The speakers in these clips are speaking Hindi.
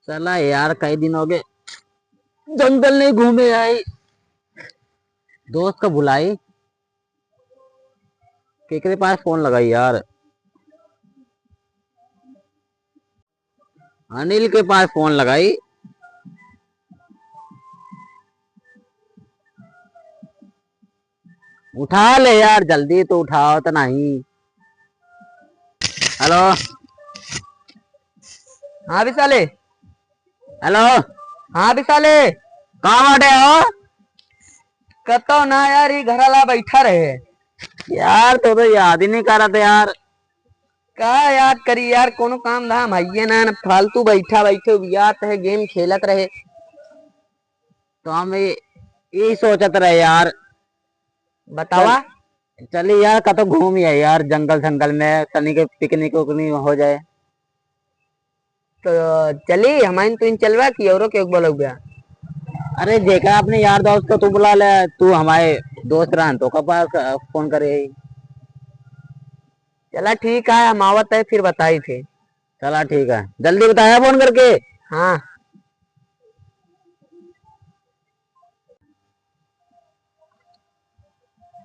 चला यार कई दिन हो गए जंगल नहीं घूमे आई। दोस्त को बुलाई, केकरे पास फोन लगाई यार। अनिल के पास फोन लगाई। उठा ले यार, जल्दी तो उठाओ तो नहीं। हेलो। हाँ विशाले। हेलो। हाँ विशाले। कहाँ बैठे हो? कतो ना यार, ये घर वाला बैठा रहे। यार तो याद ही नहीं कर रहा था यार। कहा याद करी यार, कोनो काम धाम है ना, फालतू बैठा बैठे बियात है, गेम खेलत रहे। तो हम यही सोचत रहे यार। बतावा। चलिए यार कतो घूम आए यार, जंगल जंगल में तनी के पिकनिक उकनिक हो जाए। तो चली हमारे तो इन चलवा की औरों के बोलो गया। अरे देखा अपने यार दोस्त को, तू बुला ले। तू हमारे दोस्त रहन तो कब फोन करे। चला ठीक है, हम आवत है फिर बताई थे। चला ठीक है, जल्दी बताया फोन करके। हाँ।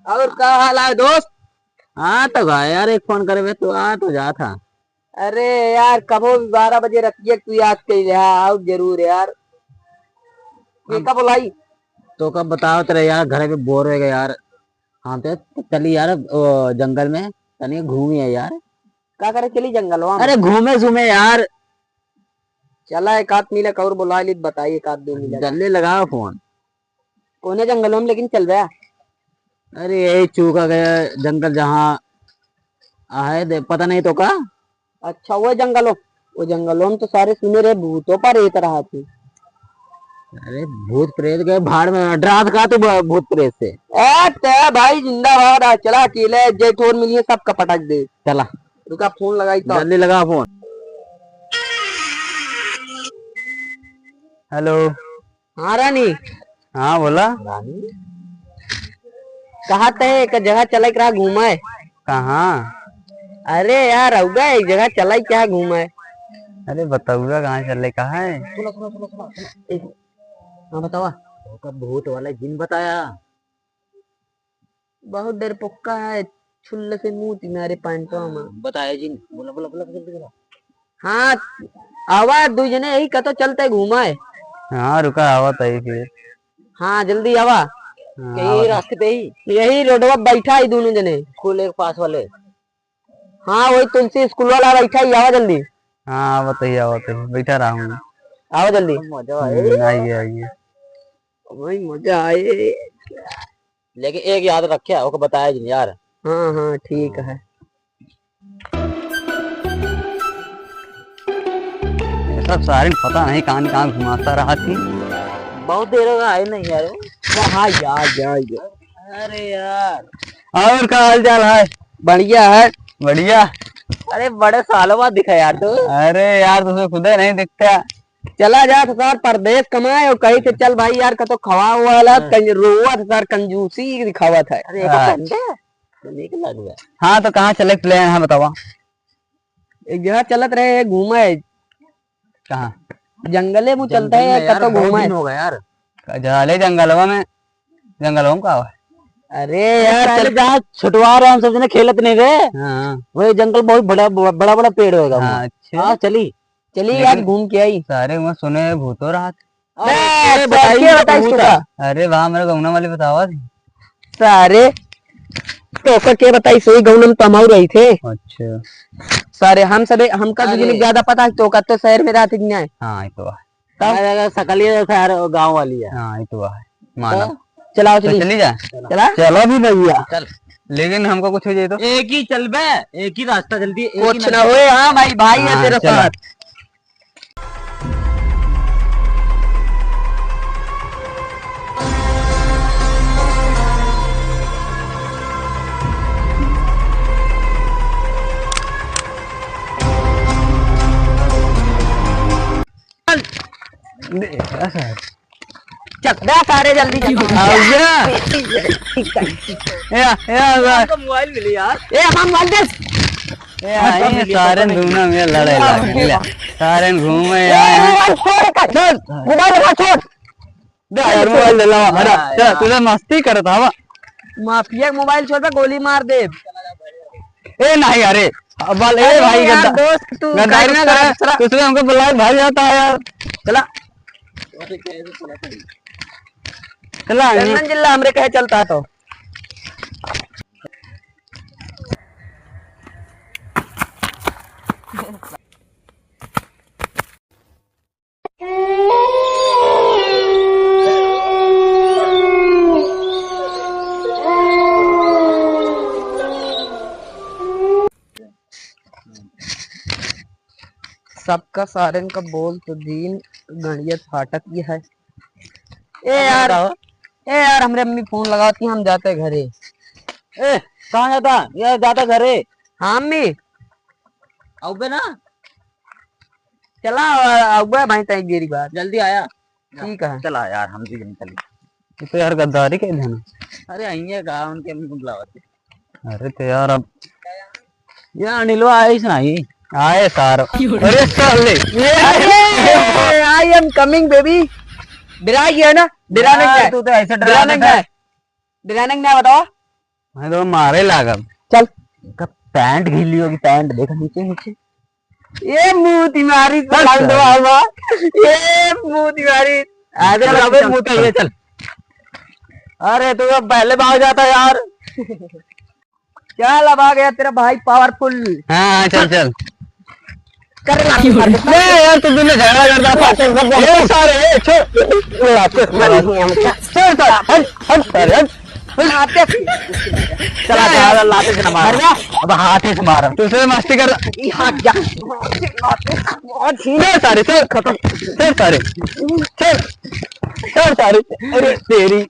और क्या हाल है दोस्त? हाँ तो भाई यार एक फोन करे तो आ तो जा था। अरे यार कबो भी 12 बजे रखिए, तू याद कर रहा आओ जरूर यार। ये कब बुलाई? तो कब बताओ तेरे यार, घर पे बोर हो गए यार। हाँ तो चली यार जंगल में तनी घूमी है यार। क्या करे चली जंगलवा में? अरे घूमे घूमे यार। चला एक आध मिला और बुला ली, बताइए एक आध दो मिला। जल्दी लगाओ फोन। कोने जंगलों में लेकिन चल रहा? अरे यही चूका गया जंगल जहाँ है, पता नहीं तो का। अच्छा वो जंगलों में तो सारे सुने रहे भूतों पर एक तरह थी। अरे भूत प्रेत गए भाड़ में, डरा का तू भूत प्रेत से। भाई जिंदाबाद है, चला अकेले जेठोर मिलिए सबका पटक दे। चला रुका फोन लगाई तो। जल्दी लगा फोन। हेलो। हाँ रानी। हाँ बोला। कहा थे एक जगह चला रहा घूमा है। कहाँ? अरे यार होगा एक जगह चला क्या घूमा है। अरे बताऊंगा कहाँ चल रहे, कहाँ है? सुनो सुनो सुनो सुनो। हाँ बतावा। कब भूत वाला जिन बताया? बहुत देर पुक्का है, छुल्ले से मुंह तिनारे पैंटवा में। बताया जिन, बोला बोला बोला जल्दी बोला। हाँ आवाज दू जने यही कतो चलते घूमा है। हाँ रुका आवा तई फिर। हाँ जल्दी आवा। यही रास्ते पे ही, यही रोडवा बैठा है दोनों जने। स्कूल के पास वाले। हाँ वही तुलसी स्कूल वाला बैठा ही, आवा जल्दी। हाँ बताइए बताइए, बैठा रहा हूँ। आओ जल्दी। मजा आए। आइए आइए। वही मजा आए। लेकिन एक याद रखे, ओके बताया जिन यार। हाँ हाँ ठीक है। सब सारे पता नहीं कहाँ कहाँ घुमाता रहा थी। बहुत देर हो गया आए नहीं यार। हाँ यार। अरे यार और क्या हाल चाल है? बढ़िया है। बढ़िया। अरे बड़े सालों बाद दिखा यार तू। अरे यार तुझे खुद ही नहीं दिखता। चला जा तो सर परदेश कमाए और कहीं से चल भाई यार कतो खवा हुआ वाला रोआ था सर, कंजूसी दिखावा था। अरे हाँ तो कहाँ चले प्लान है बतावा। एक जगह चलत रहे घूमा है। कहाँ? जंगले में चलता है कतो घूमा है। होगा यार जले जंगलवा में। जंगलवा में कहा? अरे यार चल जहाँ छुटवा रहे हम सब जने खेलत नहीं गए। हाँ वही जंगल बहुत बड़ा बड़ा बड़ा पेड़ होगा। हाँ, अच्छा हाँ चली यार घूम के आई। सारे वहाँ सुने भूतो रात। बताइए। अरे वहाँ मेरे गौना वाले बतावा थी सारे तो क्या बताई, सोई गौनम तमाऊ रही थे। अच्छा सारे हम सब हमका ज्यादा पता है तो तो शहर में रहते नहीं है। हाँ ये तो है सकलिए गाँव वाली है। हाँ ये तो है मानो। चलाओ तो चली जा। चलो भी भैया चल, लेकिन हमको कुछ हो जाए तो एक ही चल बे, एक ही रास्ता जल्दी कुछ ना हो। हाँ भाई है तेरे साथ। चकदा सारे जल्दी मोबाइल मिली यार। मोबाइल दे। सारे घूमना में लड़े सारे घूमे मोबाइल छोड़ यार मोबाइल ले लो चल तुझे मस्ती करता हवा माफिया मोबाइल छोड़ पे गोली मार दे ए नहीं अरे बल ए भाई गद्दा दोस्त तू गद्दारी ना कर तुझे हमको बुलाए भाग जाता है यार चला चला चंदन जिला हमरे कहे चलता तो सबका सारन का बोल तो दीन गणियत फाटक ये है। ए यार हमरे अम्मी फोन लगाती हम जाते घरे। ए कहाँ जाता ये जाता घरे हाँ अम्मी आओगे ना चला अब्बा भाई तय गेरी बात जल्दी आया ठीक है चला यार हम भी निकल तो यार गद्दारी कह देना अरे आइए कहा उनके अम्मी को बुलावते अरे तो यार अब यार अनिलवा आए नहीं आए सारो अरे साले आई एम कमिंग बेबी डरा गया ना डराने क्या तू तो ऐसे डराने क्या डराने क्या बताओ मैं तो मारे लागा चल पैंट गीली होगी पैंट देखा नीचे नीचे ये मुंह तुम्हारी तो लग दो आवा ये मुंह तुम्हारी आगे लगे मुंह तो ये चल अरे तू अब पहले भाग जाता यार चल अब आ गया तेरा भाई पावरफुल हाँ चल चल कर यार तुम दोनों झगड़ा करता ये सारे चला लाते से मार अब हाथे से मार तुझसे मस्ती कर सारे चल खत्म चल सारे चल चल सारे अरे तेरी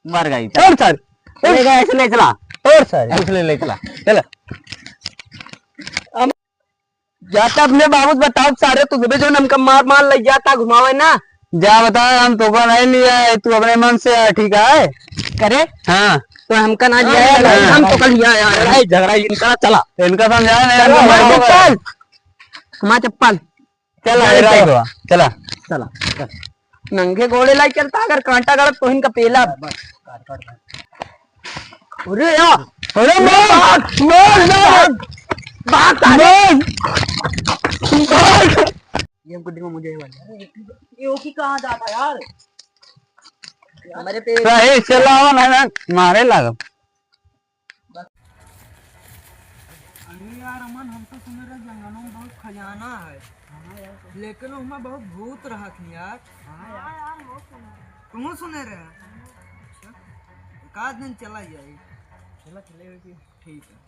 मर गई चल सारे ऐसे ले चला और सारे ऐसे ले चला चल जाता अपने बाबू बताओ सारे तुझे जो नमक मार मार ले जाता घुमावे ना जा बता हम तो नहीं लिया है तू अपने मन से ठीक है करे हाँ तो हमका ना लिया है हम तो कल लिया यार झगड़ा इनका चला इनका समझा चल हमारा चप्पल चला चला चला नंगे घोड़े लाई चलता अगर कांटा गलत तो इनका पेला अरे यार अरे ये गुड्डी में मुझे ये की कहाँ जाता यार हमारे पे चला ना मारे लगा यार अमन हम तो सुन रहे जंगलों में बहुत खजाना है लेकिन उसमें बहुत भूत रहत यार तुम सुने रहे एक आध दिन चला जाए चला चले ठीक है